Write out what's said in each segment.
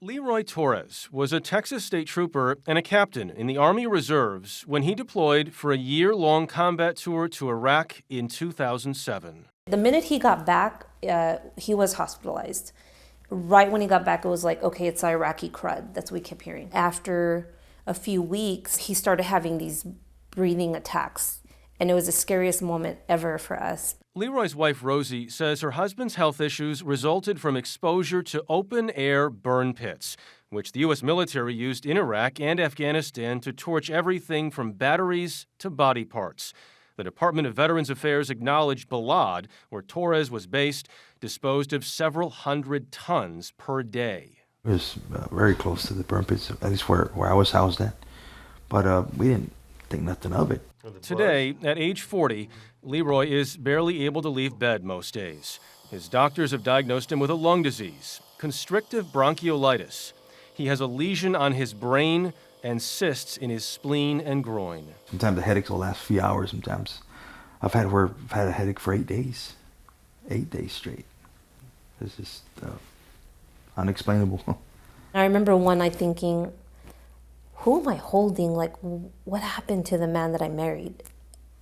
Leroy Torres was a Texas state trooper and a captain in the Army Reserves when he deployed for a year-long combat tour to Iraq in 2007. The minute he got back, he was hospitalized. Right when he got back, it was like, okay, it's Iraqi crud. That's what we kept hearing. After a few weeks, he started having these breathing attacks, and it was the scariest moment ever for us. Leroy's wife, Rosie, says her husband's health issues resulted from exposure to open-air burn pits, which the U.S. military used in Iraq and Afghanistan to torch everything from batteries to body parts. The Department of Veterans Affairs acknowledged Balad, where Torres was based, disposed of several hundred tons per day. It was very close to the burn pits, at least where I was housed at. But we didn't think nothing of it. Today, at age 40, Leroy is barely able to leave bed most days. His doctors have diagnosed him with a lung disease, constrictive bronchiolitis. He has a lesion on his brain and cysts in his spleen and groin. Sometimes the headaches will last a few hours. Sometimes I've had a headache for 8 days, 8 days straight. It's just unexplainable. I remember one night thinking, who am I holding? Like, what happened to the man that I married?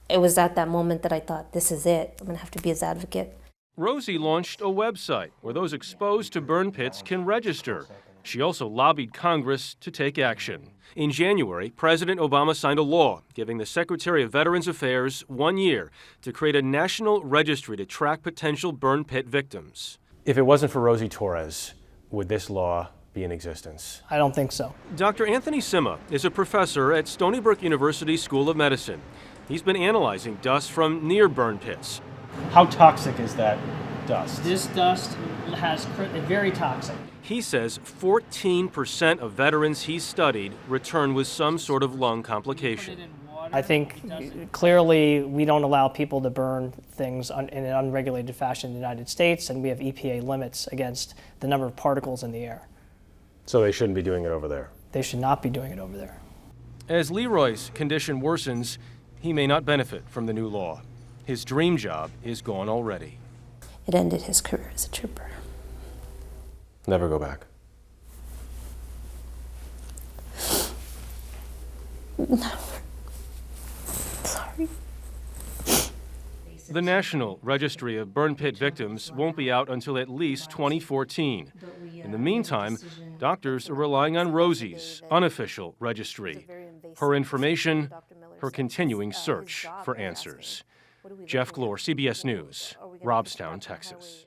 It was at that moment that I thought, this is it. I'm going to have to be his advocate. Rosie launched a website where those exposed to burn pits can register. She also lobbied Congress to take action. In January, President Obama signed a law giving the Secretary of Veterans Affairs 1 year to create a national registry to track potential burn pit victims. If it wasn't for Rosie Torres, would this law be in existence? I don't think so. Dr. Anthony Sima is a professor at Stony Brook University School of Medicine. He's been analyzing dust from near burn pits. How toxic is that dust? This dust is very toxic. He says 14% of veterans he's studied return with some sort of lung complication. I think clearly we don't allow people to burn things in an unregulated fashion in the United States, and we have EPA limits against the number of particles in the air. So they shouldn't be doing it over there? They should not be doing it over there. As Leroy's condition worsens, he may not benefit from the new law. His dream job is gone already. It ended his career as a trooper. Never go back. No. Sorry. The National Registry of Burn Pit Victims won't be out until at least 2014. In the meantime, doctors are relying on Rosie's unofficial registry. Her information, her continuing search for answers. Jeff Glor, CBS News, Robstown, Texas.